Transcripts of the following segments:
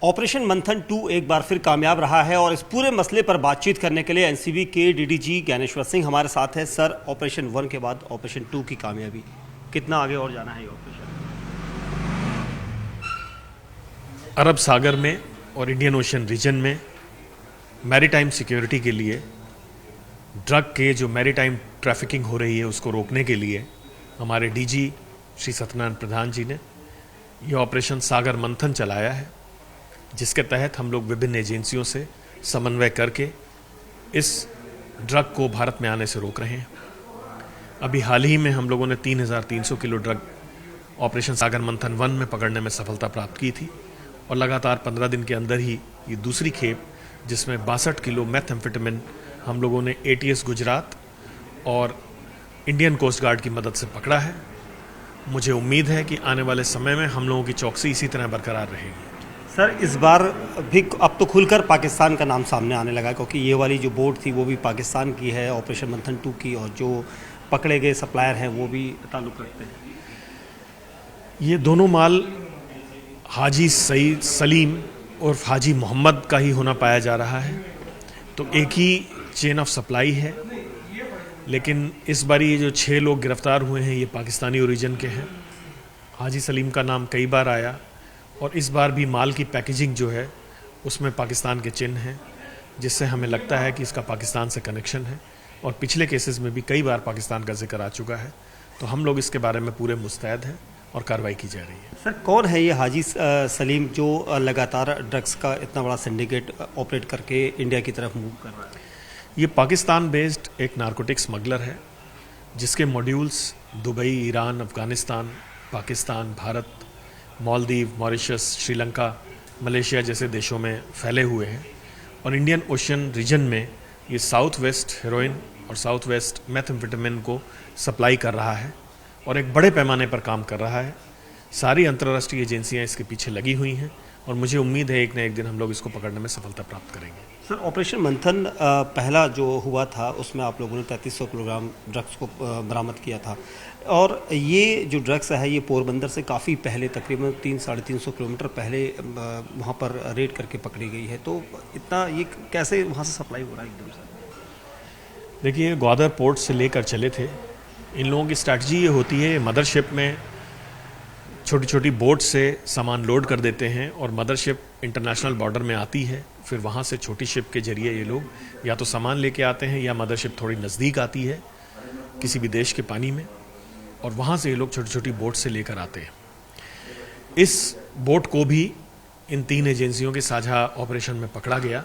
Operation मंथन 2 एक बार फिर कामयाब रहा है और इस पूरे मसले पर बातचीत करने के लिए एनसीबी के डीडीजी ज्ञानेश्वर सिंह हमारे साथ है। सर, ऑपरेशन 1 के बाद ऑपरेशन 2 की कामयाबी, कितना आगे और जाना है ये ऑपरेशन? अरब सागर में और इंडियन ओशन रीजन में मैरीटाइम सिक्योरिटी के लिए, ड्रग के जो मैरीटाइम ट्रैफिकिंग हो रही है उसको रोकने के लिए हमारे डीजी श्री सत्यनारायण प्रधान जी ने ये ऑपरेशन सागर मंथन चलाया है, जिसके तहत हम लोग विभिन्न एजेंसियों से समन्वय करके इस ड्रग को भारत में आने से रोक रहे हैं। अभी हाल ही में हम लोगों ने 3,300 किलो ड्रग ऑपरेशन सागर मंथन 1 में पकड़ने में सफलता प्राप्त की थी और लगातार 15 दिन के अंदर ही ये दूसरी खेप जिसमें 62 किलो मेथएम्फेटामिन हम लोगों ने एटीएस गुजरात और इंडियन कोस्ट गार्ड की मदद से पकड़ा है। मुझे उम्मीद है कि आने वाले समय में हम लोगों की चौकसी इसी तरह बरकरार रहेगी। सर, इस बार भी अब तो खुलकर पाकिस्तान का नाम सामने आने लगा है, क्योंकि ये वाली जो बोट थी वो भी पाकिस्तान की है, ऑपरेशन मंथन 2 की, और जो पकड़े गए सप्लायर हैं वो भी ताल्लुक़ रखते हैं। ये दोनों माल हाजी सईद सलीम और हाजी मोहम्मद का ही होना पाया जा रहा है, तो एक ही चेन ऑफ सप्लाई है। लेकिन इस बार ये जो 6 लोग गिरफ्तार हुए हैं ये पाकिस्तानी ओरिजिन के हैं। हाजी सलीम का नाम कई बार आया और इस बार भी माल की पैकेजिंग जो है उसमें पाकिस्तान के चिन्ह हैं, जिससे हमें लगता है कि इसका पाकिस्तान से कनेक्शन है और पिछले केसेस में भी कई बार पाकिस्तान का जिक्र आ चुका है। तो हम लोग इसके बारे में पूरे मुस्तैद हैं और कार्रवाई की जा रही है। सर, कौन है ये हाजी सलीम जो लगातार ड्रग्स का इतना बड़ा सिंडिकेट ऑपरेट करके इंडिया की तरफ मूव कर रहा है? ये पाकिस्तान बेस्ड एक नारकोटिक स्मगलर है, जिसके modules Dubai, Iran, Afghanistan, Pakistan, Bharat, Maldives, Mauritius, Sri Lanka, Malaysia जैसे देशों में फैले हुए हैं और इंडियन ओशन रीजन में ये साउथ वेस्ट हेरोइन और साउथ वेस्ट मेथएम्फेटामिन को सप्लाई कर रहा है और एक बड़े पैमाने पर काम कर रहा है। सारी अंतर्राष्ट्रीय एजेंसियां इसके पीछे लगी हुई हैं और मुझे उम्मीद है एक न एक दिन हम लोग इसको पकड़ने में सफलता प्राप्त करेंगे। सर, ऑपरेशन मंथन पहला जो हुआ था उसमें आप लोगों ने 3300 किलोग्राम ड्रग्स को बरामद किया था, और ये जो ड्रग्स है ये पोरबंदर से काफ़ी पहले, तकरीबन 300-350 किलोमीटर पहले वहाँ पर रेड करके पकड़ी गई है। तो इतना ये कैसे वहाँ से सप्लाई हो रहा है एकदम से? देखिए, ग्वादर पोर्ट से लेकर चले थे। इन लोगों की स्ट्रैटेजी ये होती है, मदरशिप में छोटी छोटी बोट से सामान लोड कर देते हैं और मदरशिप इंटरनेशनल बॉर्डर में आती है, फिर वहाँ से छोटी शिप के जरिए ये लोग या तो सामान लेके आते हैं या मदरशिप थोड़ी नज़दीक आती है किसी भी देश के पानी में और वहाँ से ये लोग छोटी छोटी बोट से लेकर आते हैं। इस बोट को भी इन 3 एजेंसियों के साझा ऑपरेशन में पकड़ा गया।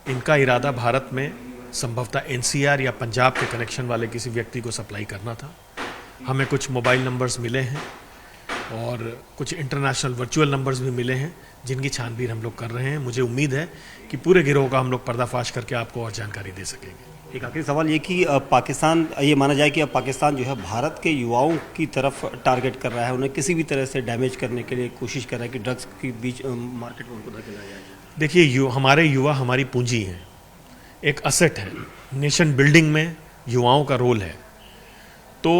इनका इरादा भारत में संभवतः एनसीआर या पंजाब के कनेक्शन वाले किसी व्यक्ति को सप्लाई करना था। हमें कुछ मोबाइल नंबर्स मिले हैं और कुछ इंटरनेशनल वर्चुअल नंबर्स भी मिले हैं, जिनकी छानबीन हम लोग कर रहे हैं। मुझे उम्मीद है कि पूरे गिरोह का हम लोग पर्दाफाश करके आपको और जानकारी दे सकेंगे। एक आखिरी सवाल ये कि पाकिस्तान, ये माना जाए कि अब पाकिस्तान जो है भारत के युवाओं की तरफ टारगेट कर रहा है, उन्हें किसी भी तरह से डैमेज करने के लिए कोशिश कर रहा है कि ड्रग्स के बीच मार्केट में उनको धकेला जाए। देखिए, हमारे युवा हमारी पूंजी हैं, एक असेट है। नेशन बिल्डिंग में युवाओं का रोल है। तो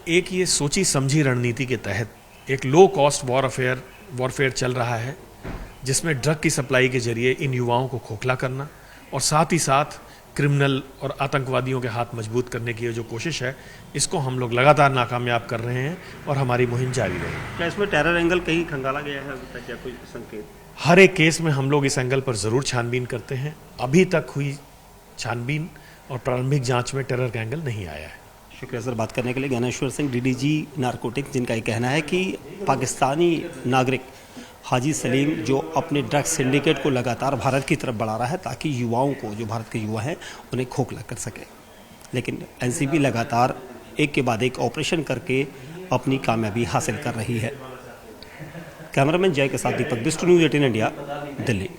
एक ये सोची समझी रणनीति के तहत एक लो कॉस्ट वॉरफेयर चल रहा है, जिसमें ड्रग की सप्लाई के जरिए इन युवाओं को खोखला करना और साथ ही साथ क्रिमिनल और आतंकवादियों के हाथ मजबूत करने की जो कोशिश है, इसको हम लोग लगातार नाकामयाब कर रहे हैं और हमारी मुहिम जारी रहेगी। क्या इसमें टेरर एंगल कहीं खंगाला गया है अभी तक, क्या कोई संकेत? हर एक केस में हम लोग इस एंगल पर ज़रूर छानबीन करते हैं। अभी तक हुई छानबीन और प्रारंभिक जांच में टेरर का एंगल नहीं आया है। शुक्रिया सर, बात करने के लिए। ज्ञानेश्वर सिंह, डीडीजी नारकोटिक्स, जिनका ये कहना है कि पाकिस्तानी नागरिक हाजी सलीम जो अपने ड्रग्स सिंडिकेट को लगातार भारत की तरफ बढ़ा रहा है ताकि युवाओं को, जो भारत के युवा हैं, उन्हें खोखला कर सके। लेकिन एनसीबी लगातार एक के बाद एक ऑपरेशन करके अपनी कामयाबी हासिल कर रही है। कैमरामैन जय के साथ दीपक बिष्ट, न्यूज़ 18 इंडिया, दिल्ली।